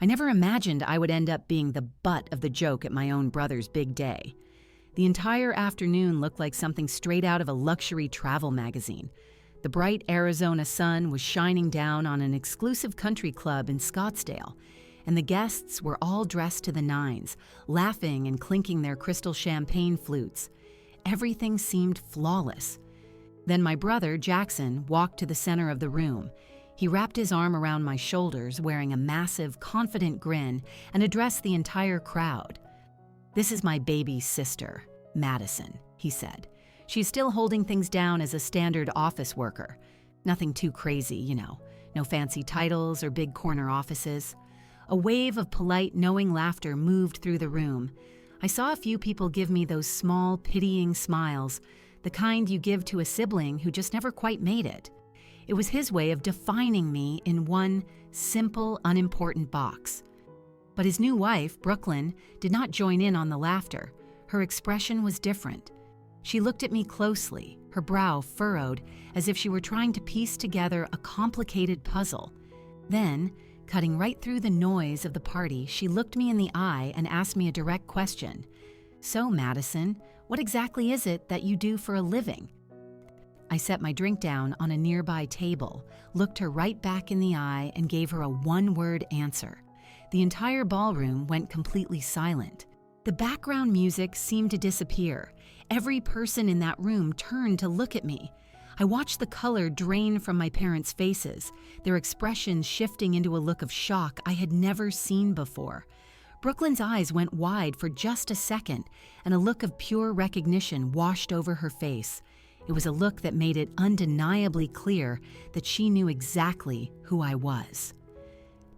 I never imagined I would end up being the butt of the joke at my own brother's big day. The entire afternoon looked like something straight out of a luxury travel magazine. The bright Arizona sun was shining down on an exclusive country club in Scottsdale, and the guests were all dressed to the nines, laughing and clinking their crystal champagne flutes. Everything seemed flawless. Then my brother, Jackson, walked to the center of the room. He wrapped his arm around my shoulders, wearing a massive, confident grin, and addressed the entire crowd. "This is my baby sister, Madison," he said. "She's still holding things down as a standard office worker. Nothing too crazy, no fancy titles or big corner offices." A wave of polite, knowing laughter moved through the room. I saw a few people give me those small, pitying smiles, the kind you give to a sibling who just never quite made it. It was his way of defining me in one simple, unimportant box. But his new wife, Brooklyn, did not join in on the laughter. Her expression was different. She looked at me closely, her brow furrowed, as if she were trying to piece together a complicated puzzle. Then, cutting right through the noise of the party, she looked me in the eye and asked me a direct question. "So, Madison, what exactly is it that you do for a living?" I set my drink down on a nearby table, looked her right back in the eye, and gave her a one-word answer. The entire ballroom went completely silent. The background music seemed to disappear. Every person in that room turned to look at me. I watched the color drain from my parents' faces, their expressions shifting into a look of shock I had never seen before. Brooklyn's eyes went wide for just a second, and a look of pure recognition washed over her face. It was a look that made it undeniably clear that she knew exactly who I was.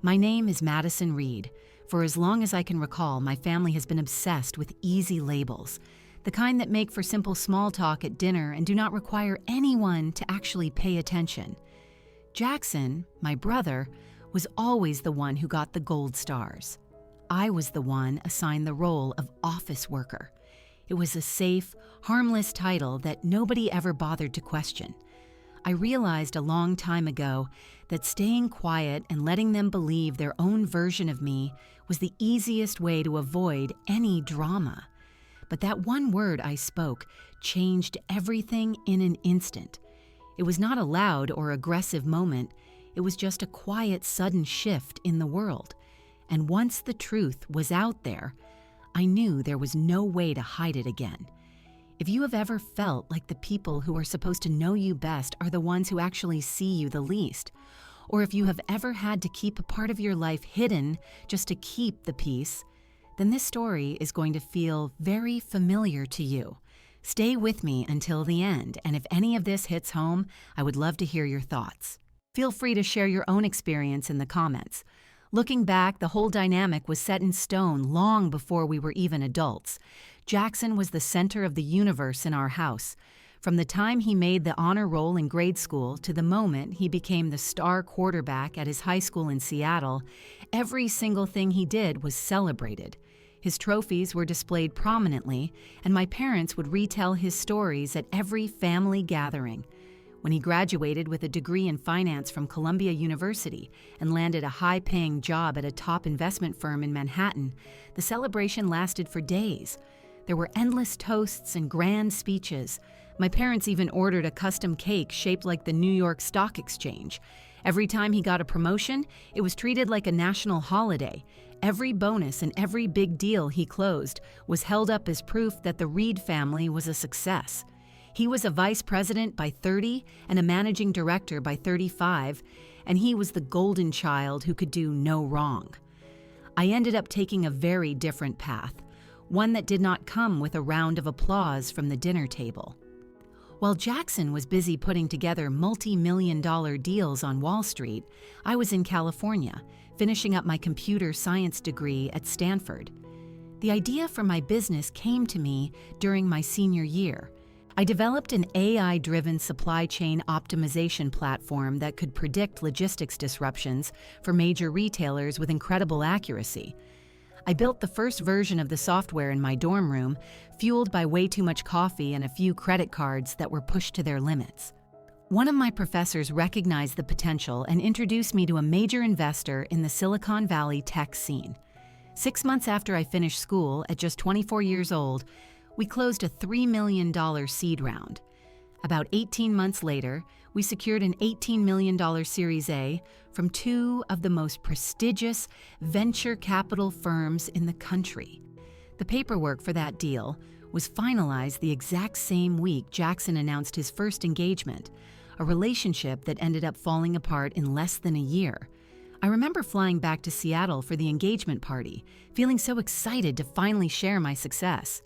My name is Madison Reed. For as long as I can recall, my family has been obsessed with easy labels, the kind that make for simple small talk at dinner and do not require anyone to actually pay attention. Jackson, my brother, was always the one who got the gold stars. I was the one assigned the role of office worker. It was a safe, harmless title that nobody ever bothered to question. I realized a long time ago that staying quiet and letting them believe their own version of me was the easiest way to avoid any drama. But that one word I spoke changed everything in an instant. It was not a loud or aggressive moment. It was just a quiet, sudden shift in the world. And once the truth was out there, I knew there was no way to hide it again. If you have ever felt like the people who are supposed to know you best are the ones who actually see you the least, or if you have ever had to keep a part of your life hidden just to keep the peace, then this story is going to feel very familiar to you. Stay with me until the end, and if any of this hits home, I would love to hear your thoughts. Feel free to share your own experience in the comments. Looking back, the whole dynamic was set in stone long before we were even adults. Jackson was the center of the universe in our house. From the time he made the honor roll in grade school to the moment he became the star quarterback at his high school in Seattle, every single thing he did was celebrated. His trophies were displayed prominently, and my parents would retell his stories at every family gathering. When he graduated with a degree in finance from Columbia University and landed a high-paying job at a top investment firm in Manhattan, the celebration lasted for days. There were endless toasts and grand speeches. My parents even ordered a custom cake shaped like the New York Stock Exchange. Every time he got a promotion, it was treated like a national holiday. Every bonus and every big deal he closed was held up as proof that the Reed family was a success. He was a vice president by 30 and a managing director by 35, and he was the golden child who could do no wrong. I ended up taking a very different path, one that did not come with a round of applause from the dinner table. While Jackson was busy putting together multi-million-dollar deals on Wall Street, I was in California, finishing up my computer science degree at Stanford. The idea for my business came to me during my senior year. I developed an AI-driven supply chain optimization platform that could predict logistics disruptions for major retailers with incredible accuracy. I built the first version of the software in my dorm room, fueled by way too much coffee and a few credit cards that were pushed to their limits. One of my professors recognized the potential and introduced me to a major investor in the Silicon Valley tech scene. 6 months after I finished school, at just 24 years old, we closed a $3 million seed round. About 18 months later, we secured an $18 million Series A from two of the most prestigious venture capital firms in the country. The paperwork for that deal was finalized the exact same week Jackson announced his first engagement, a relationship that ended up falling apart in less than a year. I remember flying back to Seattle for the engagement party, feeling so excited to finally share my success.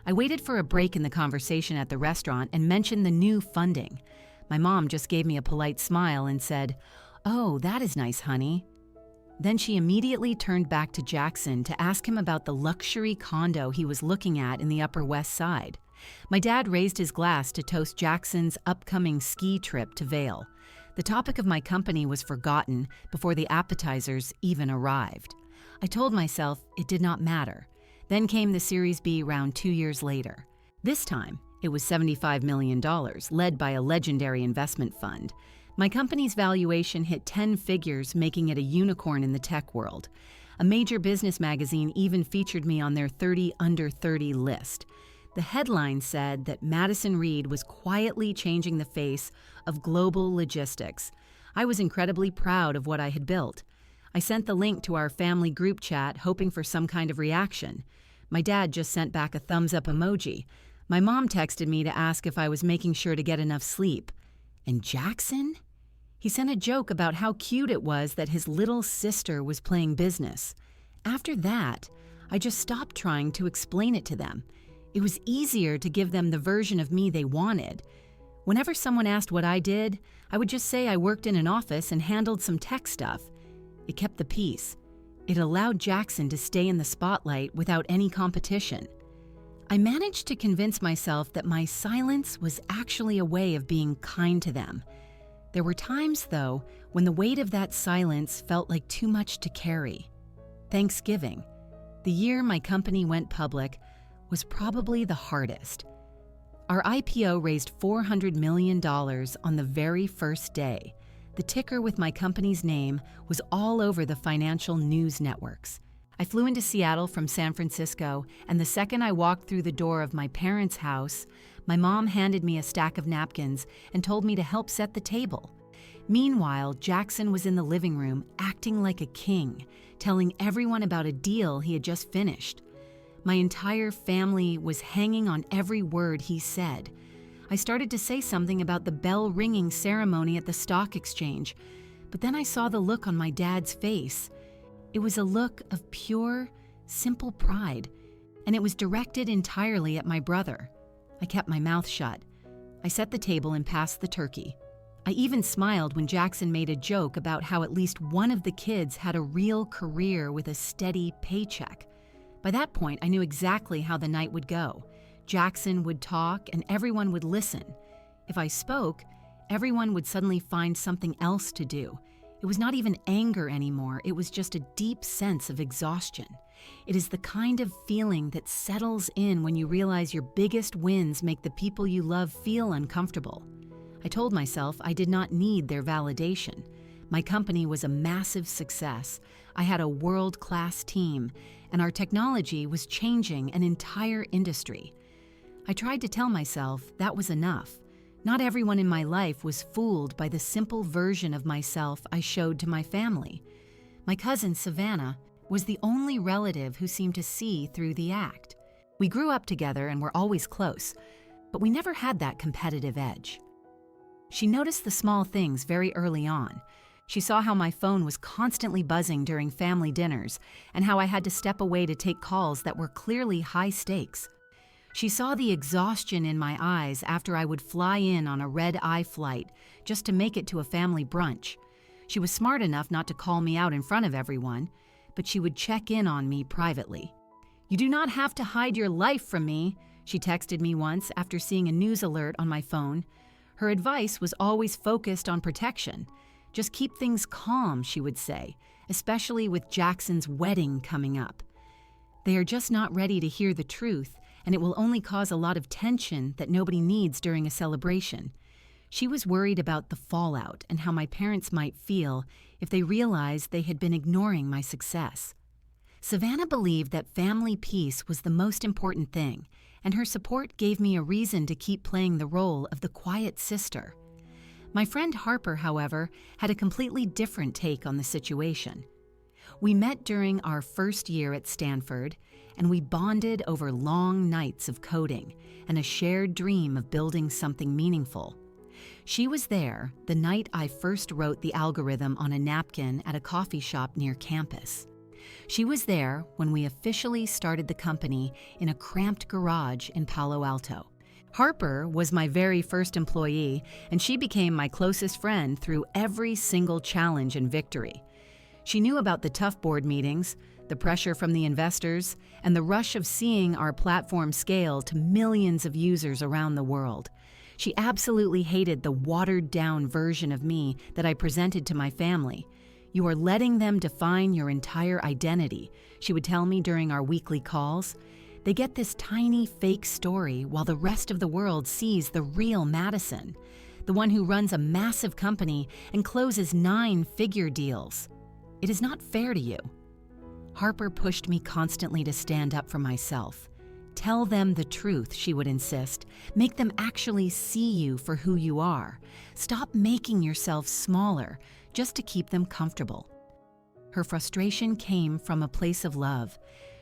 I waited for a break in the conversation at the restaurant and mentioned the new funding. My mom just gave me a polite smile and said, "Oh, that is nice, honey." Then she immediately turned back to Jackson to ask him about the luxury condo he was looking at in the Upper West Side. My dad raised his glass to toast Jackson's upcoming ski trip to Vail. The topic of my company was forgotten before the appetizers even arrived. I told myself it did not matter. Then came the Series B round 2 years later. This time, it was $75 million, led by a legendary investment fund. My company's valuation hit 10 figures, making it a unicorn in the tech world. A major business magazine even featured me on their 30 under 30 list. The headline said that Madison Reed was quietly changing the face of global logistics. I was incredibly proud of what I had built. I sent the link to our family group chat, hoping for some kind of reaction. My dad just sent back a thumbs-up emoji. My mom texted me to ask if I was making sure to get enough sleep. And Jackson? He sent a joke about how cute it was that his little sister was playing business. After that, I just stopped trying to explain it to them. It was easier to give them the version of me they wanted. Whenever someone asked what I did, I would just say I worked in an office and handled some tech stuff. It kept the peace. It allowed Jackson to stay in the spotlight without any competition. I managed to convince myself that my silence was actually a way of being kind to them. There were times, though, when the weight of that silence felt like too much to carry. Thanksgiving, the year my company went public, was probably the hardest. Our IPO raised $400 million on the very first day. The ticker with my company's name was all over the financial news networks. I flew into Seattle from San Francisco, and the second I walked through the door of my parents' house, my mom handed me a stack of napkins and told me to help set the table. Meanwhile, Jackson was in the living room, acting like a king, telling everyone about a deal he had just finished. My entire family was hanging on every word he said. I started to say something about the bell-ringing ceremony at the stock exchange, but then I saw the look on my dad's face. It was a look of pure, simple pride, and it was directed entirely at my brother. I kept my mouth shut. I set the table and passed the turkey. I even smiled when Jackson made a joke about how at least one of the kids had a real career with a steady paycheck. By that point, I knew exactly how the night would go. Jackson would talk and everyone would listen. If I spoke, everyone would suddenly find something else to do. It was not even anger anymore, it was just a deep sense of exhaustion. It is the kind of feeling that settles in when you realize your biggest wins make the people you love feel uncomfortable. I told myself I did not need their validation. My company was a massive success. I had a world-class team, and our technology was changing an entire industry. I tried to tell myself that was enough. Not everyone in my life was fooled by the simple version of myself I showed to my family. My cousin, Savannah, was the only relative who seemed to see through the act. We grew up together and were always close, but we never had that competitive edge. She noticed the small things very early on. She saw how my phone was constantly buzzing during family dinners and how I had to step away to take calls that were clearly high stakes. She saw the exhaustion in my eyes after I would fly in on a red-eye flight just to make it to a family brunch. She was smart enough not to call me out in front of everyone, but she would check in on me privately. "You do not have to hide your life from me," she texted me once after seeing a news alert on my phone. Her advice was always focused on protection. "Just keep things calm," she would say, especially with Jackson's wedding coming up. They are just not ready to hear the truth, and it will only cause a lot of tension that nobody needs during a celebration. She was worried about the fallout and how my parents might feel if they realized they had been ignoring my success. Savannah believed that family peace was the most important thing, and her support gave me a reason to keep playing the role of the quiet sister. My friend Harper, however, had a completely different take on the situation. We met during our first year at Stanford, and we bonded over long nights of coding and a shared dream of building something meaningful. She was there the night I first wrote the algorithm on a napkin at a coffee shop near campus. She was there when we officially started the company in a cramped garage in Palo Alto. Harper was my very first employee, and she became my closest friend through every single challenge and victory. She knew about the tough board meetings, the pressure from the investors, and the rush of seeing our platform scale to millions of users around the world. She absolutely hated the watered-down version of me that I presented to my family. "You are letting them define your entire identity," she would tell me during our weekly calls. "They get this tiny fake story while the rest of the world sees the real Madison, the one who runs a massive company and closes 9-figure deals. It is not fair to you." Harper pushed me constantly to stand up for myself. "Tell them the truth," she would insist. "Make them actually see you for who you are. Stop making yourself smaller just to keep them comfortable." Her frustration came from a place of love.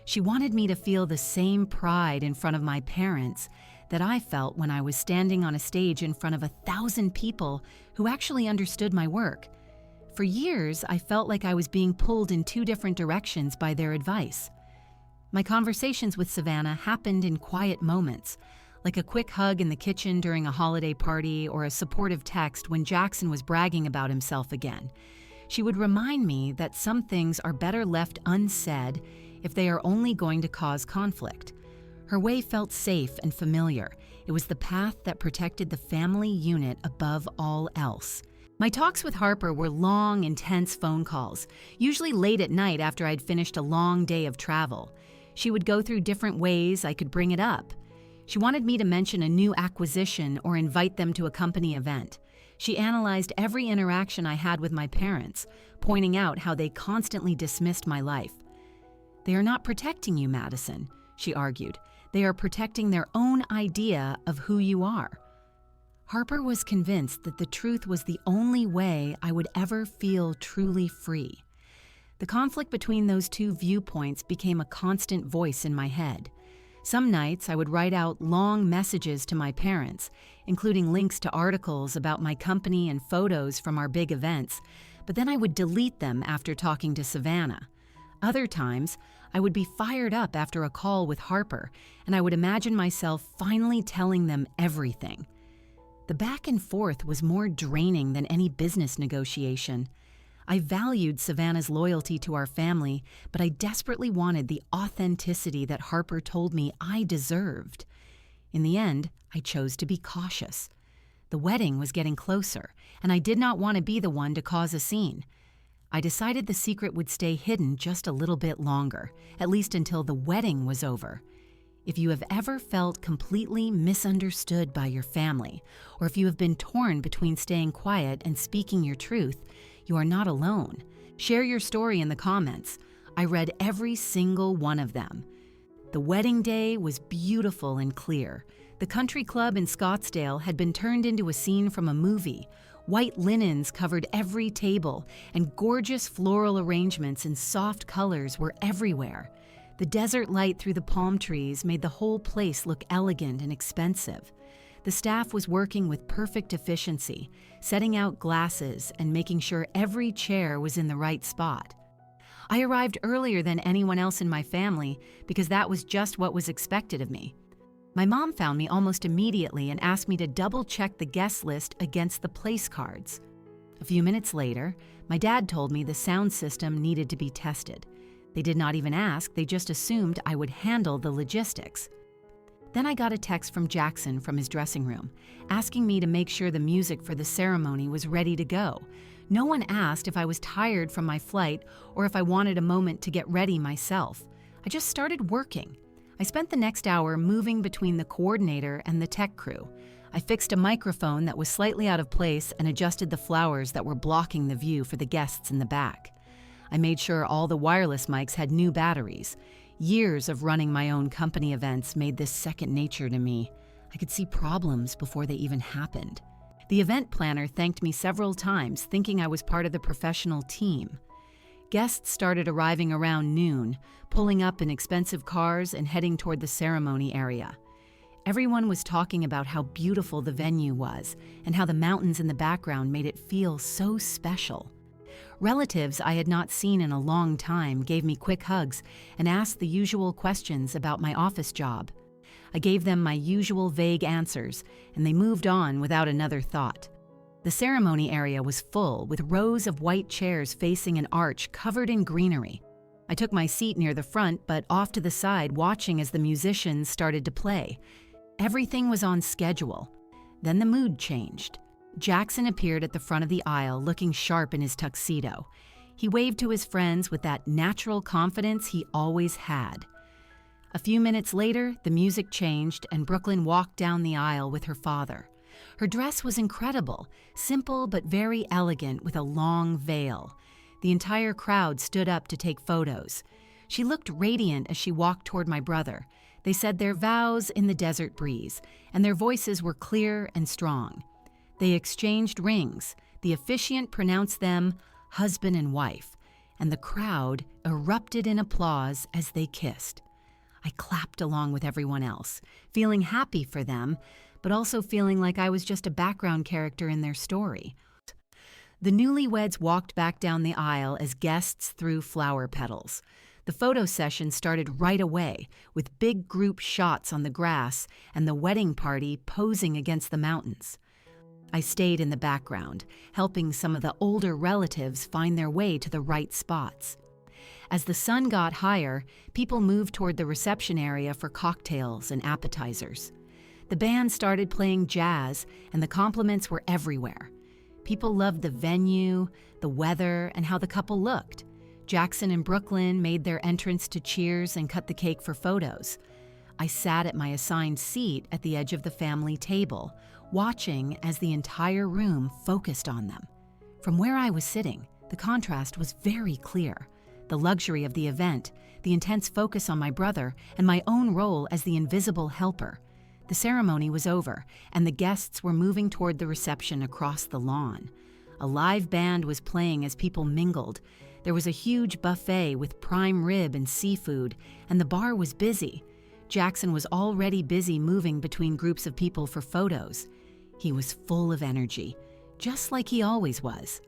She wanted me to feel the same pride in front of my parents that I felt when I was standing on a stage in front of 1,000 people who actually understood my work. For years, I felt like I was being pulled in 2 different directions by their advice. My conversations with Savannah happened in quiet moments, like a quick hug in the kitchen during a holiday party or a supportive text when Jackson was bragging about himself again. She would remind me that some things are better left unsaid if they are only going to cause conflict. Her way felt safe and familiar. It was the path that protected the family unit above all else. My talks with Harper were long, intense phone calls, usually late at night after I'd finished a long day of travel. She would go through different ways I could bring it up. She wanted me to mention a new acquisition or invite them to a company event. She analyzed every interaction I had with my parents, pointing out how they constantly dismissed my life. "They are not protecting you, Madison," she argued. "They are protecting their own idea of who you are." Harper was convinced that the truth was the only way I would ever feel truly free. The conflict between those 2 viewpoints became a constant voice in my head. Some nights I would write out long messages to my parents, including links to articles about my company and photos from our big events, but then I would delete them after talking to Savannah. Other times, I would be fired up after a call with Harper, and I would imagine myself finally telling them everything. The back and forth was more draining than any business negotiation. I valued Savannah's loyalty to our family, but I desperately wanted the authenticity that Harper told me I deserved. In the end, I chose to be cautious. The wedding was getting closer, and I did not want to be the one to cause a scene. I decided the secret would stay hidden just a little bit longer, at least until the wedding was over. If you have ever felt completely misunderstood by your family, or if you have been torn between staying quiet and speaking your truth, you are not alone. Share your story in the comments. I read every single one of them. The wedding day was beautiful and clear. The country club in Scottsdale had been turned into a scene from a movie. White linens covered every table, and gorgeous floral arrangements in soft colors were everywhere. The desert light through the palm trees made the whole place look elegant and expensive. The staff was working with perfect efficiency, setting out glasses and making sure every chair was in the right spot. I arrived earlier than anyone else in my family because that was just what was expected of me. My mom found me almost immediately and asked me to double-check the guest list against the place cards. A few minutes later, my dad told me the sound system needed to be tested. They did not even ask, they just assumed I would handle the logistics. Then I got a text from Jackson from his dressing room, asking me to make sure the music for the ceremony was ready to go. No one asked if I was tired from my flight or if I wanted a moment to get ready myself. I just started working. I I spent the next hour moving between the coordinator and the tech crew. I fixed a microphone that was slightly out of place and adjusted the flowers that were blocking the view for the guests in the back. I made sure all the wireless mics had new batteries. Years of running my own company events made this second nature to me. I could see problems before they even happened. The event planner thanked me several times, thinking I was part of the professional team. Guests started arriving around noon, pulling up in expensive cars and heading toward the ceremony area. Everyone was talking about how beautiful the venue was and how the mountains in the background made it feel so special. Relatives I had not seen in a long time gave me quick hugs and asked the usual questions about my office job. I gave them my usual vague answers, and they moved on without another thought. The ceremony area was full, with rows of white chairs facing an arch covered in greenery. I took my seat near the front, but off to the side, watching as the musicians started to play. Everything was on schedule. Then the mood changed. Jackson appeared at the front of the aisle, looking sharp in his tuxedo. He waved to his friends with that natural confidence he always had. A few minutes later, the music changed and Brooklyn walked down the aisle with her father. Her dress was incredible, simple but very elegant with a long veil. The entire crowd stood up to take photos. She looked radiant as she walked toward my brother. They said their vows in the desert breeze, and their voices were clear and strong. They exchanged rings. The officiant pronounced them husband and wife, and the crowd erupted in applause as they kissed. I clapped along with everyone else, feeling happy for them, but also feeling like I was just a background character in their story. The newlyweds walked back down the aisle as guests threw flower petals. The photo session started right away, with big group shots on the grass and the wedding party posing against the mountains. I stayed in the background, helping some of the older relatives find their way to the right spots. As the sun got higher, people moved toward the reception area for cocktails and appetizers. The band started playing jazz, and the compliments were everywhere. People loved the venue, the weather, and how the couple looked. Jackson and Brooklyn made their entrance to cheers and cut the cake for photos. I sat at my assigned seat at the edge of the family table, watching as the entire room focused on them. From where I was sitting, the contrast was very clear. The luxury of the event, the intense focus on my brother, and my own role as the invisible helper. The ceremony was over, and the guests were moving toward the reception across the lawn. A live band was playing as people mingled. There was a huge buffet with prime rib and seafood, and the bar was busy. Jackson was already busy moving between groups of people for photos. He was full of energy, just like he always was.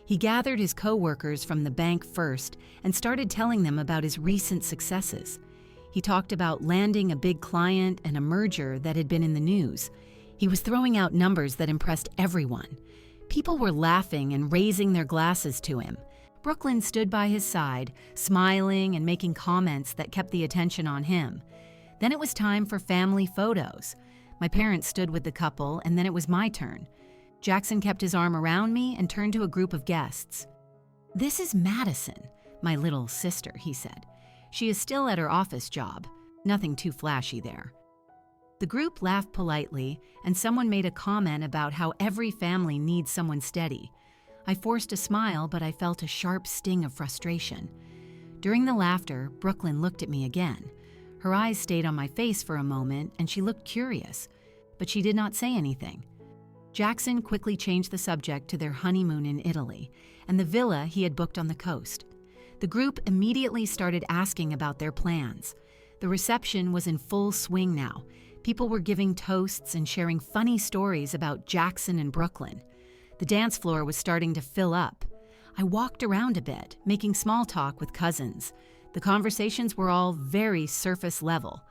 He gathered his co-workers from the bank first and started telling them about his recent successes. He talked about landing a big client and a merger that had been in the news. He was throwing out numbers that impressed everyone. People were laughing and raising their glasses to him. Brooklyn stood by his side, smiling and making comments that kept the attention on him. Then it was time for family photos. My parents stood with the couple, and then it was my turn. Jackson kept his arm around me and turned to a group of guests. "This is Madison, my little sister," he said. "She is still at her office job. Nothing too flashy there." The group laughed politely, and someone made a comment about how every family needs someone steady. I forced a smile, but I felt a sharp sting of frustration. During the laughter, Brooklyn looked at me again. Her eyes stayed on my face for a moment, and she looked curious, but she did not say anything. Jackson quickly changed the subject to their honeymoon in Italy and the villa he had booked on the coast. The group immediately started asking about their plans. The reception was in full swing now. People were giving toasts and sharing funny stories about Jackson and Brooklyn. The dance floor was starting to fill up. I walked around a bit, making small talk with cousins. The conversations were all very surface level.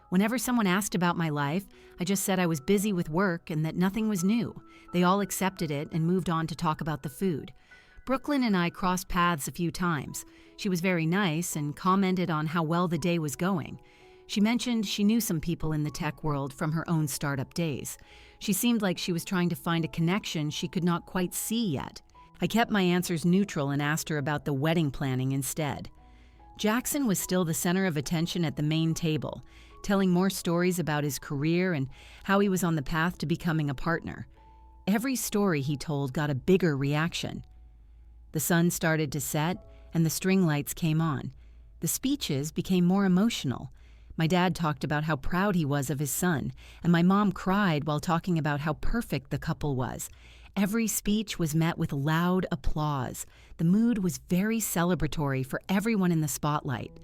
Whenever someone asked about my life, I just said I was busy with work and that nothing was new. They all accepted it and moved on to talk about the food. Brooklyn and I crossed paths a few times. She was very nice and commented on how well the day was going. She mentioned she knew some people in the tech world from her own startup days. She seemed like she was trying to find a connection she could not quite see yet. I kept my answers neutral and asked her about the wedding planning instead. Jackson was still the center of attention at the main table, telling more stories about his career and how he was on the path to becoming a partner. Every story he told got a bigger reaction. The sun started to set, and the string lights came on. The speeches became more emotional. My dad talked about how proud he was of his son, and my mom cried while talking about how perfect the couple was. Every speech was met with loud applause. The mood was very celebratory for everyone in the spotlight.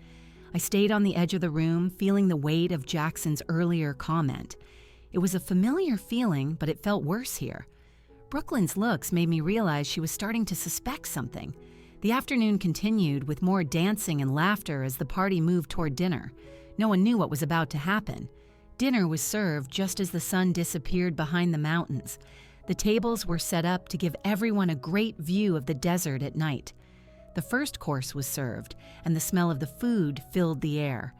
I stayed on the edge of the room, feeling the weight of Jackson's earlier comment. It was a familiar feeling, but it felt worse here. Brooklyn's looks made me realize she was starting to suspect something. The afternoon continued with more dancing and laughter as the party moved toward dinner. No one knew what was about to happen. Dinner was served just as the sun disappeared behind the mountains. The tables were set up to give everyone a great view of the desert at night. The first course was served, and the smell of the food filled the air.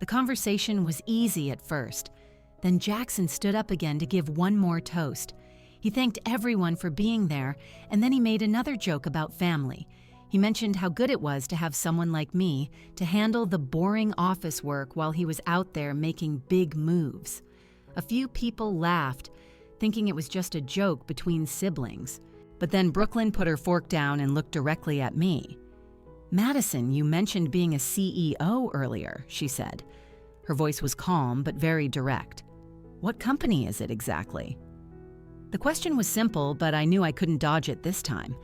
The conversation was easy at first. Then Jackson stood up again to give one more toast. He thanked everyone for being there, and then he made another joke about family. He mentioned how good it was to have someone like me to handle the boring office work while he was out there making big moves. A few people laughed, thinking it was just a joke between siblings. But then Brooklyn put her fork down and looked directly at me. "Madison, you mentioned being a CEO earlier," she said. Her voice was calm but very direct. "What company is it exactly?" The question was simple, but I knew I couldn't dodge it this time.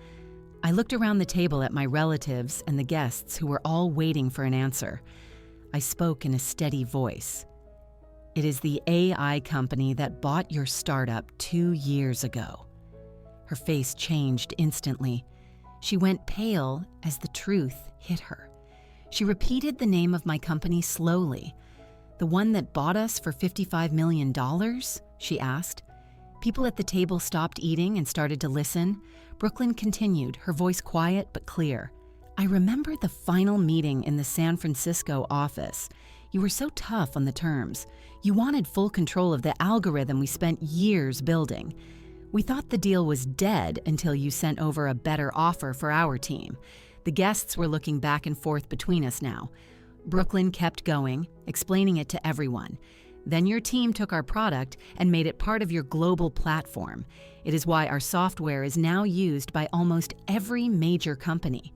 I looked around the table at my relatives and the guests who were all waiting for an answer. I spoke in a steady voice. "It is the AI company that bought your startup 2 years ago." Her face changed instantly. She went pale as the truth hit her. She repeated the name of my company slowly. "The one that bought us for $55 million?" she asked. People at the table stopped eating and started to listen. Brooklyn continued, her voice quiet but clear. "I remember the final meeting in the San Francisco office. You were so tough on the terms. You wanted full control of the algorithm we spent years building. We thought the deal was dead until you sent over a better offer for our team." The guests were looking back and forth between us now. Brooklyn kept going, explaining it to everyone. "Then your team took our product and made it part of your global platform. It is why our software is now used by almost every major company.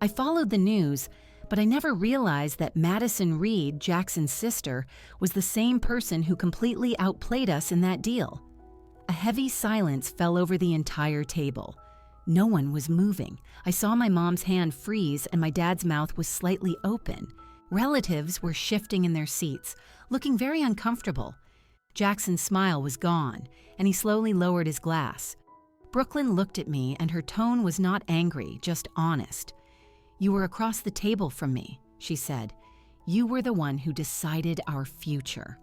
I followed the news, but I never realized that Madison Reed, Jackson's sister, was the same person who completely outplayed us in that deal." A heavy silence fell over the entire table. No one was moving. I saw my mom's hand freeze and my dad's mouth was slightly open. Relatives were shifting in their seats, looking very uncomfortable. Jackson's smile was gone, and he slowly lowered his glass. Brooklyn looked at me, and her tone was not angry, just honest. "You were across the table from me," she said. "You were the one who decided our future.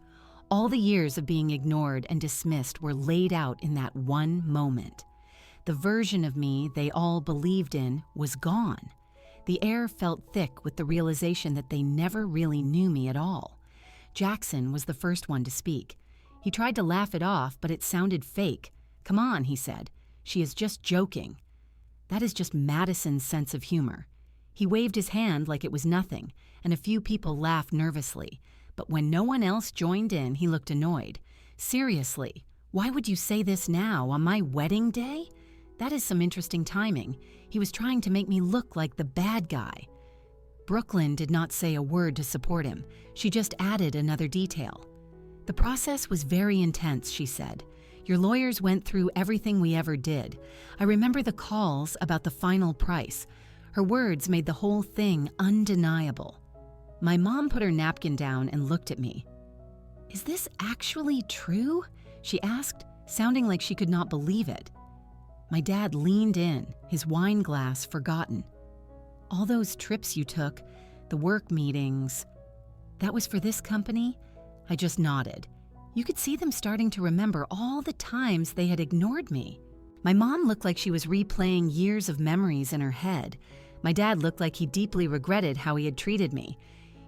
All the years of being ignored and dismissed were laid out in that one moment. The version of me they all believed in was gone. The air felt thick with the realization that they never really knew me at all." Jackson was the first one to speak. He tried to laugh it off, but it sounded fake. "Come on," he said. "She is just joking." That is just Madison's sense of humor. He waved his hand like it was nothing, and a few people laughed nervously. But when no one else joined in, he looked annoyed. "Seriously, why would you say this now, on my wedding day? That is some interesting timing. He was trying to make me look like the bad guy." Brooklyn did not say a word to support him. She just added another detail. "The process was very intense," she said. "Your lawyers went through everything we ever did. I remember the calls about the final price. Her words made the whole thing undeniable." My mom put her napkin down and looked at me. "Is this actually true?" she asked, sounding like she could not believe it. My dad leaned in, his wine glass forgotten. "All those trips you took, the work meetings, that was for this company?" I just nodded. You could see them starting to remember all the times they had ignored me. My mom looked like she was replaying years of memories in her head. My dad looked like he deeply regretted how he had treated me.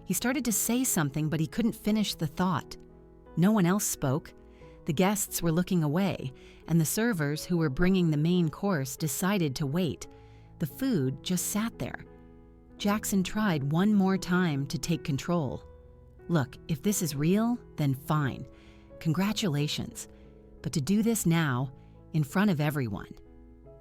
He started to say something, but he couldn't finish the thought. No one else spoke. The guests were looking away, and the servers who were bringing the main course decided to wait. The food just sat there. Jackson tried one more time to take control. Look, if this is real, then fine. Congratulations. But to do this now, in front of everyone.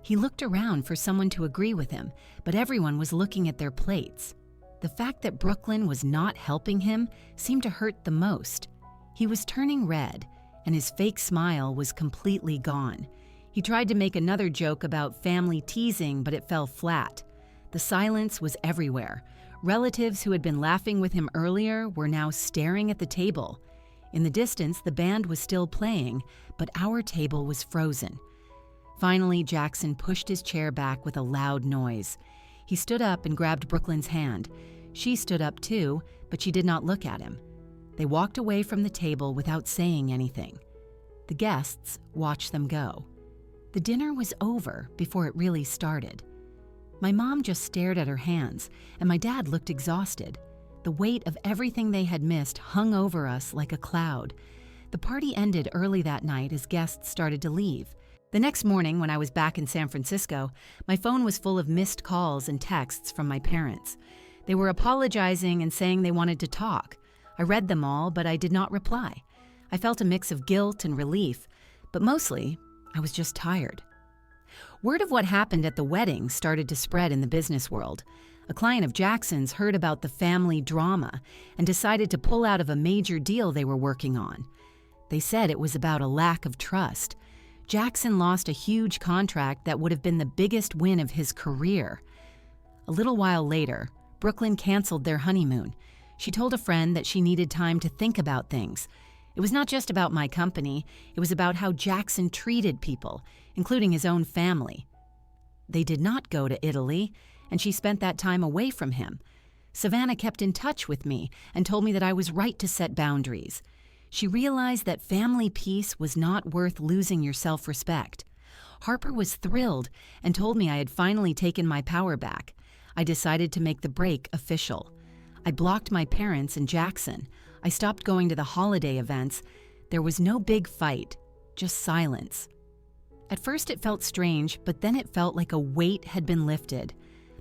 He looked around for someone to agree with him, but everyone was looking at their plates. The fact that Brooklyn was not helping him seemed to hurt the most. He was turning red, and his fake smile was completely gone. He tried to make another joke about family teasing, but it fell flat. The silence was everywhere. Relatives who had been laughing with him earlier were now staring at the table. In the distance, the band was still playing, but our table was frozen. Finally, Jackson pushed his chair back with a loud noise. He stood up and grabbed Brooklyn's hand. She stood up too, but she did not look at him. They walked away from the table without saying anything. The guests watched them go. The dinner was over before it really started. My mom just stared at her hands, and my dad looked exhausted. The weight of everything they had missed hung over us like a cloud. The party ended early that night as guests started to leave. The next morning, when I was back in San Francisco, my phone was full of missed calls and texts from my parents. They were apologizing and saying they wanted to talk. I read them all, but I did not reply. I felt a mix of guilt and relief, but mostly, I was just tired. Word of what happened at the wedding started to spread in the business world. A client of Jackson's heard about the family drama and decided to pull out of a major deal they were working on. They said it was about a lack of trust. Jackson lost a huge contract that would have been the biggest win of his career. A little while later, Brooklyn canceled their honeymoon. She told a friend that she needed time to think about things. It was not just about my company, it was about how Jackson treated people, including his own family. They did not go to Italy, and she spent that time away from him. Savannah kept in touch with me and told me that I was right to set boundaries. She realized that family peace was not worth losing your self-respect. Harper was thrilled and told me I had finally taken my power back. I decided to make the break official. I blocked my parents and Jackson. I stopped going to the holiday events. There was no big fight, just silence. At first it felt strange, but then it felt like a weight had been lifted.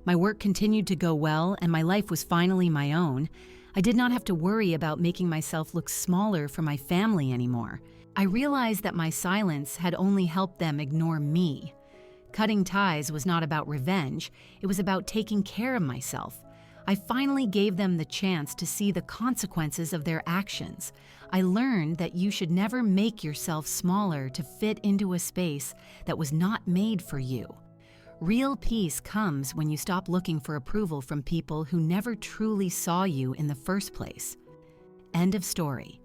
My work continued to go well, and my life was finally my own. I did not have to worry about making myself look smaller for my family anymore. I realized that my silence had only helped them ignore me. Cutting ties was not about revenge, it was about taking care of myself. I finally gave them the chance to see the consequences of their actions. I learned that you should never make yourself smaller to fit into a space that was not made for you. Real peace comes when you stop looking for approval from people who never truly saw you in the first place. End of story.